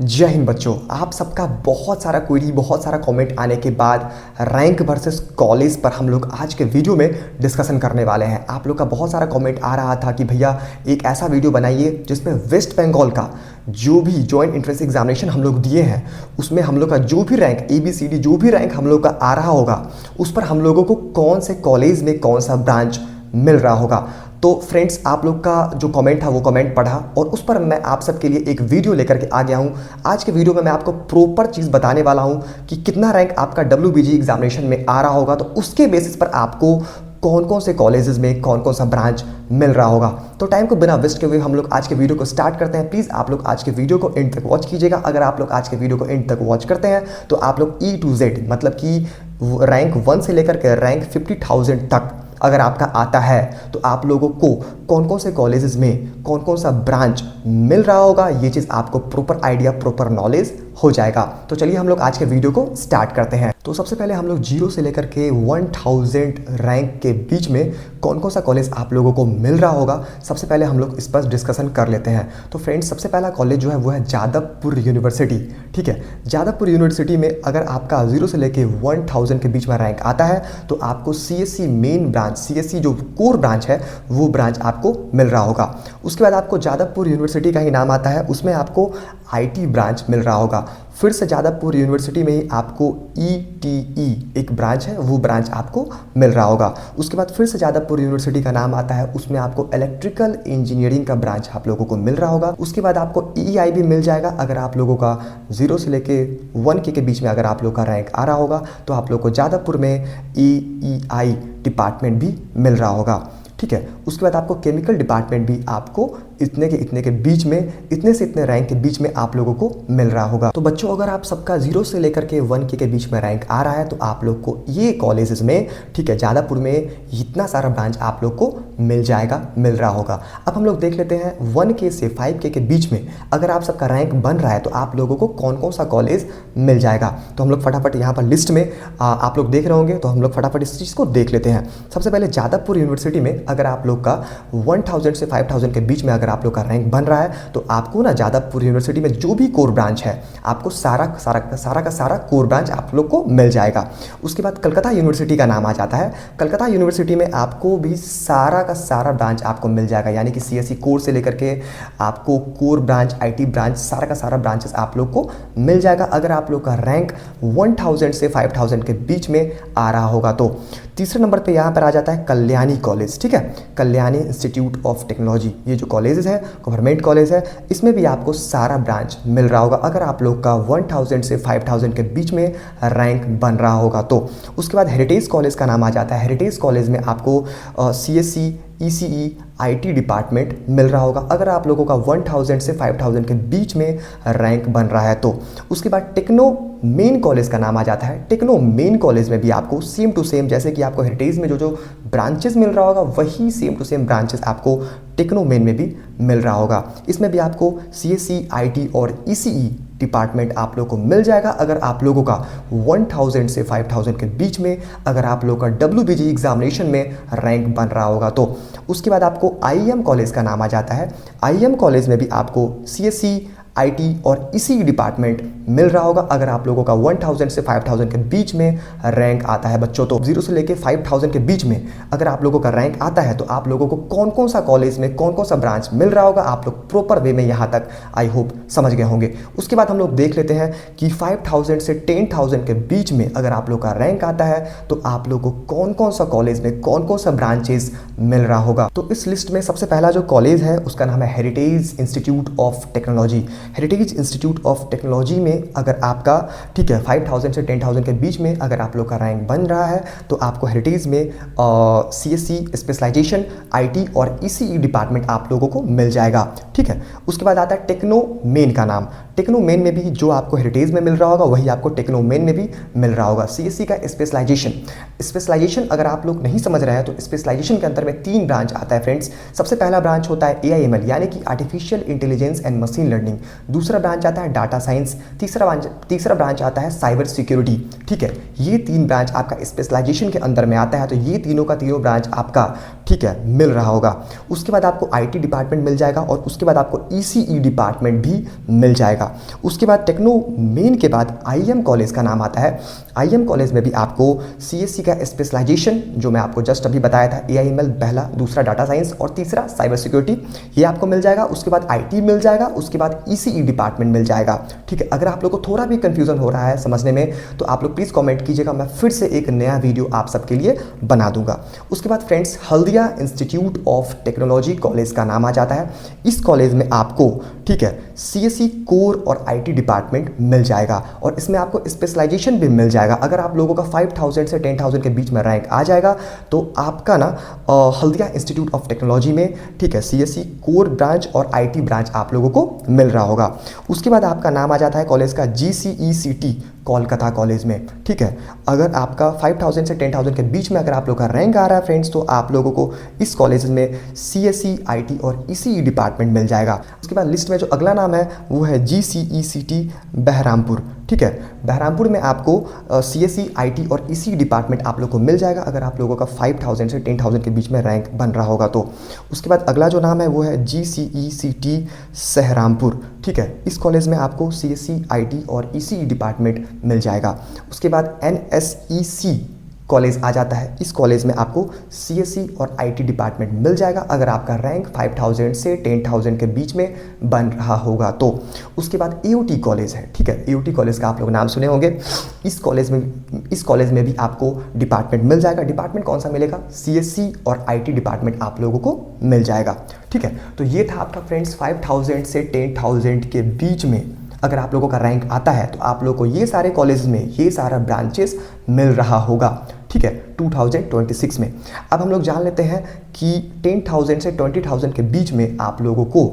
जय हिंद बच्चों। आप सबका बहुत सारा क्वेरी, बहुत सारा कमेंट आने के बाद रैंक वर्सेस कॉलेज पर हम लोग आज के वीडियो में डिस्कशन करने वाले हैं। आप लोग का बहुत सारा कमेंट आ रहा था कि भैया एक ऐसा वीडियो बनाइए जिसमें वेस्ट बंगाल का जो भी जॉइंट एंट्रेंस एग्जामिनेशन हम लोग दिए हैं उसमें हम लोग का जो भी रैंक ABCD जो भी रैंक हम लोग का आ रहा होगा उस पर हम लोगों को कौन से कॉलेज में कौन सा ब्रांच मिल रहा होगा। तो फ्रेंड्स, आप लोग का जो कमेंट था वो कमेंट पढ़ा और उस पर मैं आप सबके लिए एक वीडियो लेकर के आ गया हूँ। आज के वीडियो में मैं आपको प्रॉपर चीज़ बताने वाला हूँ कि कितना रैंक आपका WBG एग्जामिनेशन में आ रहा होगा, तो उसके बेसिस पर आपको कौन कौन से कॉलेजेस में कौन कौन सा ब्रांच मिल रहा होगा। तो टाइम को बिना वेस्ट किए हुए हम लोग आज के वीडियो को स्टार्ट करते हैं। प्लीज़ आप लोग आज के वीडियो को एंड तक वॉच कीजिएगा। अगर आप लोग आज के वीडियो को एंड तक वॉच करते हैं तो आप लोग E to Z मतलब कि रैंक 1 से लेकर के रैंक 50,000 तक अगर आपका आता है तो आप लोगों को कौन कौन से कॉलेजेस में कौन कौन सा ब्रांच मिल रहा होगा, ये चीज़ आपको प्रॉपर आइडिया, प्रॉपर नॉलेज हो जाएगा। तो चलिए हम लोग आज के वीडियो को स्टार्ट करते हैं। तो सबसे पहले हम लोग 0 से लेकर के 1000 रैंक के बीच में कौन कौन सा कॉलेज आप लोगों को मिल रहा होगा, सबसे पहले हम लोग इस पर डिस्कशन कर लेते हैं। तो फ्रेंड्स, सबसे पहला कॉलेज जो है वो है जादवपुर यूनिवर्सिटी। ठीक है, जादवपुर यूनिवर्सिटी में अगर आपका 0 से लेकर 1000 के बीच में रैंक आता है तो आपको CSE मेन ब्रांच, CSE जो कोर ब्रांच है वो ब्रांच आपको मिल रहा होगा। उसके बाद आपको जादवपुर यूनिवर्सिटी का ही नाम आता है, उसमें आपको IT ब्रांच मिल रहा होगा। फिर से जादवपुर यूनिवर्सिटी में ही आपको ETE एक ब्रांच है, वो ब्रांच आपको मिल रहा होगा। उसके बाद फिर से जादवपुर यूनिवर्सिटी का नाम आता है, उसमें आपको इलेक्ट्रिकल इंजीनियरिंग का ब्रांच आप लोगों को मिल रहा होगा। उसके बाद आपको EEI भी मिल जाएगा। अगर आप लोगों का 0 से लेके 1K के बीच में अगर आप लोग का रैंक आ रहा होगा तो आप लोग को जादवपुर में EEI डिपार्टमेंट भी मिल रहा होगा। ठीक है, उसके बाद आपको केमिकल डिपार्टमेंट भी आपको इतने के बीच में, इतने से इतने रैंक के बीच में आप लोगों को मिल रहा होगा। तो बच्चों, अगर आप सबका 0 से लेकर के 1K के बीच में रैंक आ रहा है तो आप लोग को ये कॉलेजेस में, ठीक है, जादवपुर में इतना सारा ब्रांच आप लोग को मिल जाएगा, मिल रहा होगा। अब हम लोग देख लेते हैं 1K से 5K के बीच में अगर आप सबका रैंक बन रहा है तो आप लोगों को कौन कौन सा कॉलेज मिल जाएगा। तो हम लोग फटाफट यहाँ पर लिस्ट में आप लोग देख रहे होंगे, तो हम लोग फटाफट इस चीज़ को देख लेते हैं। सबसे पहले जादवपुर यूनिवर्सिटी में अगर आप लोग का 1000 से 5000 के बीच में अगर आप लोग का रैंक बन रहा है तो आपको ना जादवपुर यूनिवर्सिटी में जो भी कोर ब्रांच है आपको सारा का सारा कोर ब्रांच आप लोग को मिल जाएगा। उसके बाद कलकत्ता यूनिवर्सिटी का नाम आ जाता है। कलकत्ता यूनिवर्सिटी में आपको भी सारा का सारा ब्रांच आपको मिल जाएगा, यानी कि CSE कोर से लेकर के आपको कोर ब्रांच, IT ब्रांच, सारा का सारा ब्रांचेस आप लोग को मिल जाएगा अगर आप लोग का रैंक 1000 से 5000 के बीच में आ रहा होगा। तो तीसरे नंबर पे यहाँ पर आ जाता है कल्याणी कॉलेज। ठीक है, कल्याणी इंस्टीट्यूट ऑफ टेक्नोलॉजी, ये जो कॉलेजेस है गवर्नमेंट कॉलेज है, इसमें भी आपको सारा ब्रांच मिल रहा होगा अगर आप लोग का 1000 से 5000 के बीच में रैंक बन रहा होगा। तो उसके बाद हेरिटेज कॉलेज का नाम आ जाता है। हेरिटेज कॉलेज में आपको CSE, ECE, IT डिपार्टमेंट मिल रहा होगा अगर आप लोगों का 1000 से 5000 के बीच में रैंक बन रहा है। तो उसके बाद टेक्नो मेन कॉलेज का नाम आ जाता है। टेक्नो मेन कॉलेज में भी आपको सेम टू सेम, जैसे कि आपको हेरिटेज में जो ब्रांचेस मिल रहा होगा वही सेम टू सेम ब्रांचेस आपको टेक्नो मेन में भी मिल रहा होगा। इसमें भी आपको CSE, IT और ECE डिपार्टमेंट आप लोग को मिल जाएगा अगर आप लोगों का 1000 से 5000 के बीच में अगर आप लोग का WBG एग्जामिनेशन में रैंक बन रहा होगा। तो उसके बाद आपको IIM कॉलेज का नाम आ जाता है। IIM कॉलेज में भी आपको CSE, IT और ECE डिपार्टमेंट मिल रहा होगा अगर आप लोगों का 1000 से 5000 के बीच में रैंक आता है। बच्चों, तो 0 से लेके 5000 के बीच में अगर आप लोगों का रैंक आता है तो आप लोगों को कौन कौन सा कॉलेज में कौन कौन सा ब्रांच मिल रहा होगा आप लोग प्रॉपर वे में यहाँ तक आई होप समझ गए होंगे। उसके बाद हम लोग देख लेते हैं कि 5000 से 10000 के बीच में अगर आप लोग का रैंक आता है तो आप लोग को कौन कौन सा कॉलेज में कौन कौन सा ब्रांचेस मिल रहा होगा। तो इस लिस्ट में सबसे पहला जो कॉलेज है उसका नाम है heritage institute of technology. Heritage institute of technology में अगर आपका, ठीक है, 5000 से 10000 के बीच में अगर आप लोग का रैंक बन रहा है तो आपको हेरिटेज में CSE स्पेशलाइजेशन, IT और ECE डिपार्टमेंट आप लोगों को मिल जाएगा। ठीक है, उसके बाद आता है टेक्नो मेन का नाम। टेक्नो मेन में भी जो आपको हेरिटेज में मिल रहा होगा वही आपको टेक्नो मेन में भी मिल रहा होगा। CSE का स्पेशलाइजेशन अगर आप लोग नहीं समझ रहे हैं तो स्पेशलाइजेशन के अंदर में 3 ब्रांच आता है फ्रेंड्स। सबसे पहला ब्रांच होता है AIML यानी कि artificial intelligence and machine learning. दूसरा ब्रांच आता है डाटा साइंस। तीसरा ब्रांच आता है साइबर सिक्योरिटी। ठीक है, ये 3 ब्रांच आपका स्पेशलाइजेशन के अंदर में आता है। तो ये तीनों का तीनों ब्रांच आपका, ठीक है, मिल रहा होगा। उसके बाद आपको आईटी डिपार्टमेंट मिल जाएगा और उसके बाद आपको ईसीई डिपार्टमेंट भी मिल जाएगा। उसके बाद टेक्नो मेन के बाद आईएम कॉलेज का नाम आता है। आईएम कॉलेज में भी आपको सीएससी का स्पेशलाइजेशन जो मैं आपको जस्ट अभी बताया था, एआईएमएल पहला, दूसरा डाटा साइंस और तीसरा साइबर सिक्योरिटी, ये आपको मिल जाएगा। उसके बाद आईटी मिल जाएगा, उसके बाद ईसीई डिपार्टमेंट मिल जाएगा। ठीक है, अगर आप लोग को थोड़ा भी कंफ्यूजन हो रहा है समझने में तो आप लोग प्लीज़ कमेंट कीजिएगा, मैं फिर से एक नया वीडियो आप सबके लिए बना दूंगा। उसके बाद friends, Haldia institute of technology college का नाम आ जाता है। इस कॉलेज में आपको, ठीक है, सीएससी कोर और आईटी डिपार्टमेंट मिल जाएगा और इसमें आपको स्पेशलाइजेशन भी मिल जाएगा। अगर आप लोगों का 5000 से 10,000 के बीच में रैंक आ जाएगा तो आपका ना हल्दिया इंस्टीट्यूट ऑफ टेक्नोलॉजी में, ठीक है, सीएससी कोर ब्रांच और आईटी ब्रांच आप लोगों को मिल रहा होगा। उसके बाद आपका नाम आ जाता है कॉलेज का जीसीईसीटी कोलकाता कॉलेज में। ठीक है, अगर आपका 5000 से 10,000 के बीच में अगर आप लोग का रैंक आ रहा है फ्रेंड्स तो आप लोगों को इस कॉलेज में सीएससी, आईटी और ईसीई डिपार्टमेंट मिल जाएगा। उसके बाद लिस्ट में जो अगला नाम है वो है जीसीईसीटी बहरामपुर। ठीक है, बहरामपुर में आपको सीएससी, आईटी और ईसीई डिपार्टमेंट आप लोग को मिल जाएगा अगर आप लोगों का 5000 से 10,000 के बीच में रैंक बन रहा होगा तो। उसके बाद अगला जो नाम है वो है जीसीईसीटी सहरामपुर। ठीक है, इस कॉलेज में आपको सीएससी, आईटी और ईसीई डिपार्टमेंट मिल जाएगा। उसके बाद एनएसईसी कॉलेज आ जाता है। इस कॉलेज में आपको सीएससी और आईटी डिपार्टमेंट मिल जाएगा अगर आपका रैंक 5000 से 10,000 के बीच में बन रहा होगा तो। उसके बाद एओटी कॉलेज है। ठीक है, एओटी कॉलेज का आप लोग नाम सुने होंगे। इस कॉलेज में भी आपको डिपार्टमेंट मिल जाएगा। डिपार्टमेंट कौन सा मिलेगा? सीएससी और आईटी डिपार्टमेंट आप लोगों को मिल जाएगा। ठीक है, तो ये था आपका फ्रेंड्स 5000 से 10,000 के बीच में अगर आप लोगों का रैंक आता है तो आप लोगों को ये सारे कॉलेज में ये सारा ब्रांचेस मिल रहा होगा। ठीक है, 2026 में। अब हम लोग जान लेते हैं कि 10,000 से 20,000 के बीच में आप लोगों को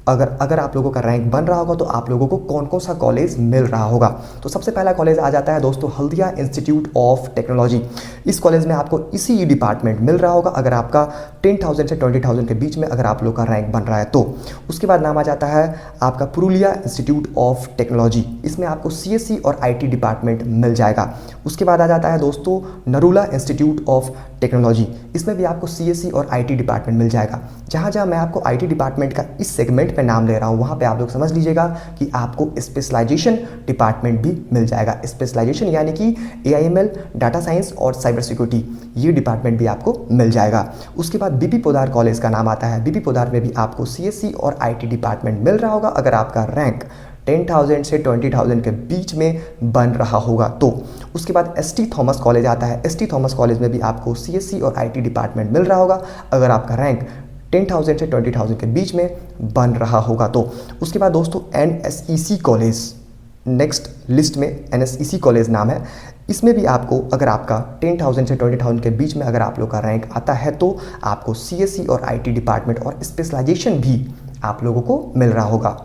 अगर आप लोगों का रैंक बन रहा होगा तो आप लोगों को कौन कौन सा कॉलेज मिल रहा होगा। तो सबसे पहला कॉलेज आ जाता है दोस्तों हल्दिया इंस्टीट्यूट ऑफ टेक्नोलॉजी। इस कॉलेज में आपको ईसीई डिपार्टमेंट मिल रहा होगा अगर आपका 10,000 से 20,000 के बीच में अगर आप लोग का रैंक बन रहा है तो। उसके बाद नाम आ जाता है आपका पुरुलिया इंस्टीट्यूट ऑफ टेक्नोलॉजी। इसमें आपको सीएससी और आईटी डिपार्टमेंट मिल जाएगा। उसके बाद आ जाता है दोस्तों नरूला इंस्टीट्यूट ऑफ टेक्नोलॉजी। इसमें भी आपको सीएससी और आईटी डिपार्टमेंट मिल जाएगा। जहाँ मैं आपको आईटी डिपार्टमेंट का इस सेगमेंट पे नाम ले रहा हूँ वहाँ पे आप लोग समझ लीजिएगा कि आपको स्पेशलाइजेशन डिपार्टमेंट भी मिल जाएगा। स्पेशलाइजेशन यानी कि एआईएमएल, डाटा साइंस और साइबर सिक्योरिटी, ये डिपार्टमेंट भी आपको मिल जाएगा। उसके बाद बीपी पोदार कॉलेज का नाम आता है। बीपी पोदार में भी आपको सीएससी और आईटी डिपार्टमेंट मिल रहा होगा अगर आपका रैंक 10,000 से 20,000 के बीच में बन रहा होगा तो। उसके बाद एसटी थॉमस कॉलेज आता है। एसटी थॉमस कॉलेज में भी आपको सीएससी और आईटी डिपार्टमेंट मिल रहा होगा अगर आपका रैंक 10,000 से 20,000 के बीच में बन रहा होगा तो। उसके बाद दोस्तों एनएसईसी कॉलेज नेक्स्ट लिस्ट में, एनएसईसी कॉलेज नाम है। इसमें भी आपको अगर आपका 10,000 से 20,000 के बीच में अगर आप लोग का रैंक आता है तो आपको सीएससी और आईटी डिपार्टमेंट और स्पेशलाइजेशन भी आप लोगों को मिल रहा होगा।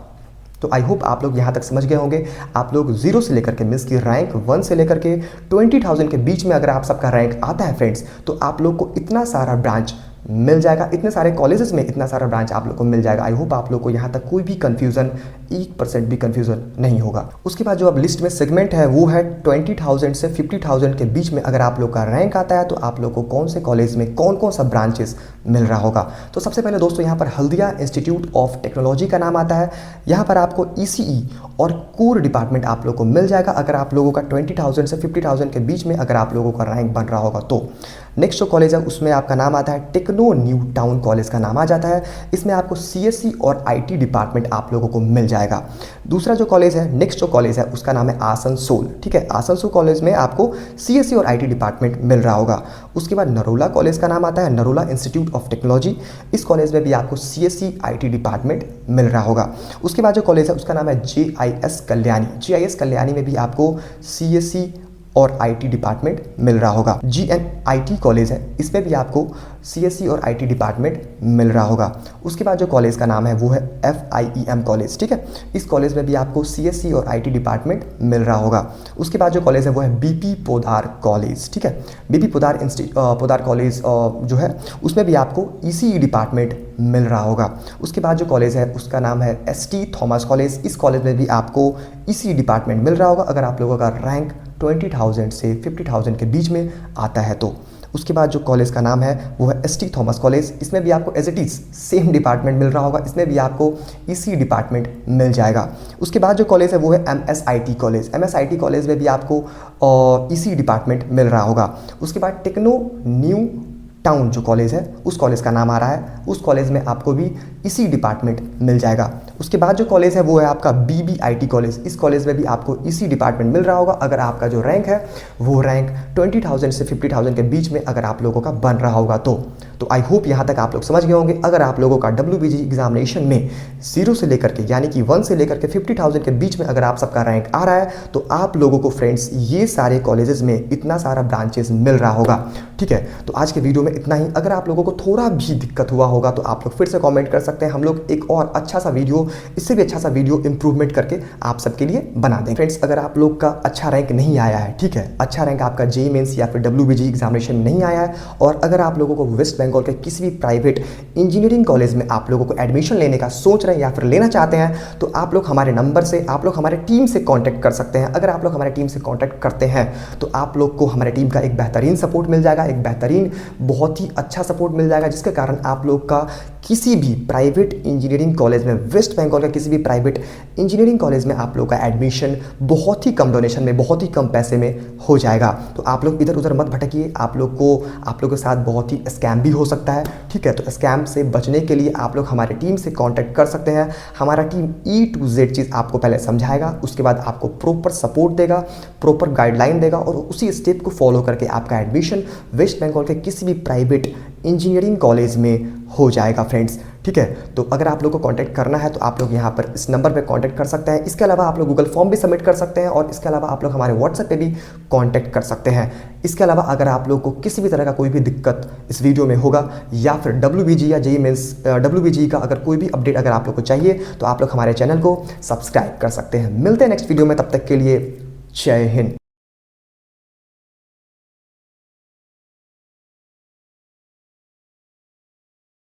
तो आई होप आप लोग यहाँ तक समझ गए होंगे। आप लोग 0 से लेकर के मीन्स की रैंक 1 से लेकर के 20,000 के बीच में अगर आप सबका रैंक आता है फ्रेंड्स तो आप लोग को इतना सारा ब्रांच मिल जाएगा, इतने सारे कॉलेजेस में इतना सारा ब्रांच आप लोग को मिल जाएगा। आई होप आप लोग को यहाँ तक कोई भी कंफ्यूजन, 1% भी कंफ्यूजन नहीं होगा। उसके बाद जो अब लिस्ट में सेगमेंट है वो है 20,000 से 50,000 के बीच में अगर आप लोग का रैंक आता है तो आप लोग को कौन से कॉलेज में कौन कौन सा ब्रांचेस मिल रहा होगा। तो सबसे पहले दोस्तों यहाँ पर हल्दिया इंस्टीट्यूट ऑफ टेक्नोलॉजी का नाम आता है। यहाँ पर आपको ईसीई और कोर डिपार्टमेंट आप लोग को मिल जाएगा अगर आप लोगों का 20,000 से 50,000 के बीच में अगर आप लोगों का रैंक बन रहा होगा तो। नेक्स्ट जो कॉलेज है उसमें आपका नाम आता है टेक्नो न्यू टाउन कॉलेज का नाम आ जाता है। इसमें आपको सीएससी और आईटी डिपार्टमेंट आप लोगों को मिल जाएगा। दूसरा जो कॉलेज है, नेक्स्ट जो कॉलेज है उसका नाम है आसनसोल। ठीक है, आसनसोल कॉलेज में आपको सीएससी और आईटी डिपार्टमेंट मिल रहा होगा। उसके बाद नरोला कॉलेज का नाम आता है, नरोला इंस्टीट्यूट ऑफ टेक्नोलॉजी। इस कॉलेज में भी आपको सीएससी आईटी डिपार्टमेंट मिल रहा होगा। उसके बाद जो कॉलेज है उसका नाम है जेआईएस कल्याणी। जेआईएस कल्याणी में भी आपको सीएससी और आईटी डिपार्टमेंट मिल रहा होगा। जीएनआईटी कॉलेज है, इसमें भी आपको सीएससी और आईटी डिपार्टमेंट मिल रहा होगा। उसके बाद जो कॉलेज का नाम है वो है एफआईईएम कॉलेज। ठीक है, इस कॉलेज में भी आपको सीएससी और आईटी डिपार्टमेंट मिल रहा होगा। उसके बाद जो कॉलेज है वो है बीपी पोदार कॉलेज। ठीक है, बीपी पोदार कॉलेज जो है उसमें भी आपको ईसीई डिपार्टमेंट मिल रहा होगा। उसके बाद जो कॉलेज है उसका नाम है एसटी थॉमस कॉलेज। इस कॉलेज में भी आपको ईसीई डिपार्टमेंट मिल रहा होगा अगर आप लोगों का रैंक 20,000 से 50,000 के बीच में आता है तो। उसके बाद जो कॉलेज का नाम है वो है एस टी थॉमस कॉलेज। इसमें भी आपको as it is same department मिल रहा होगा, इसमें भी आपको इसी डिपार्टमेंट मिल जाएगा। उसके बाद जो कॉलेज है वो है MSIT कॉलेज। MSIT कॉलेज में भी आपको इसी डिपार्टमेंट मिल रहा होगा। उसके बाद टेक्नो न्यू टाउन जो कॉलेज है उस कॉलेज का नाम आ रहा है, उस कॉलेज में आपको भी इसी डिपार्टमेंट मिल जाएगा। उसके बाद जो कॉलेज है वो है आपका BBIT कॉलेज। इस कॉलेज में भी आपको इसी डिपार्टमेंट मिल रहा होगा। अगर आपका जो रैंक है वो रैंक 20,000 से 50,000 के बीच में अगर आप लोगों का बन रहा होगा तो आई होप यहाँ तक आप लोग समझ गए होंगे। अगर आप लोगों का WBG एग्जामिनेशन में 0 से लेकर के यानी कि 1 से लेकर के 50,000 के बीच में अगर आप सबका रैंक आ रहा है तो आप लोगों को फ्रेंड्स ये सारे कॉलेजेस में इतना सारा ब्रांचेस मिल रहा होगा। ठीक है, तो आज के वीडियो में इतना ही। अगर आप लोगों को थोड़ा भी दिक्कत हुआ होगा तो आप लोग फिर से कमेंट कर सकते हैं, हम लोग एक और अच्छा सा वीडियो, इससे भी अच्छा सा वीडियो इंप्रूवमेंट करके आप सबके लिए बना देंगे। फ्रेंड्स, अगर आप लोग का अच्छा रैंक नहीं आया है, ठीक है, अच्छा रैंक आपका JEE मेंस या फिर WBG एग्जामिनेशन में नहीं आया है और अगर आप लोगों को वेस्ट बंगाल के किसी भी प्राइवेट इंजीनियरिंग कॉलेज में आप लोगों को एडमिशन लेने का सोच रहे हैं या फिर लेना चाहते हैं तो आप लोग हमारे नंबर से, आप लोग हमारे टीम से कांटेक्ट कर सकते हैं। अगर आप लोग हमारे टीम से कांटेक्ट करते हैं तो आप लोग को हमारे टीम का एक बेहतरीन सपोर्ट मिल जाएगा, एक बेहतरीन बहुत ही अच्छा सपोर्ट मिल जाएगा, जिसके कारण आप लोग का किसी भी प्राइवेट इंजीनियरिंग कॉलेज में, वेस्ट बंगाल का किसी भी प्राइवेट इंजीनियरिंग कॉलेज में आप लोग का एडमिशन बहुत ही कम डोनेशन में, बहुत ही कम पैसे में हो जाएगा। तो आप लोग इधर उधर मत भटकिए, आप लोग के साथ बहुत ही स्कैम भी हो सकता है। ठीक है, तो स्कैम से बचने के लिए आप लोग हमारे टीम से कांटेक्ट कर सकते हैं। हमारा टीम E to Z चीज़ आपको पहले समझाएगा, उसके बाद आपको प्रॉपर सपोर्ट देगा, प्रॉपर गाइडलाइन देगा और उसी स्टेप को फॉलो करके आपका एडमिशन वेस्ट बंगाल के किसी भी प्राइवेट इंजीनियरिंग कॉलेज में हो जाएगा फ्रेंड्स। ठीक है, तो अगर आप लोग को कांटेक्ट करना है तो आप लोग यहाँ पर इस नंबर पे कांटेक्ट कर सकते हैं। इसके अलावा आप लोग गूगल फॉर्म भी सबमिट कर सकते हैं और इसके अलावा आप लोग हमारे व्हाट्सएप पे भी कांटेक्ट कर सकते हैं। इसके अलावा अगर आप लोग को किसी भी तरह का कोई भी दिक्कत इस वीडियो में होगा या फिर WBG या JEE मेंस WBG का अगर कोई भी अपडेट अगर आप लोग को चाहिए तो आप लोग हमारे चैनल को सब्सक्राइब कर सकते हैं। मिलते हैं नेक्स्ट वीडियो में, तब तक के लिए जय हिंद।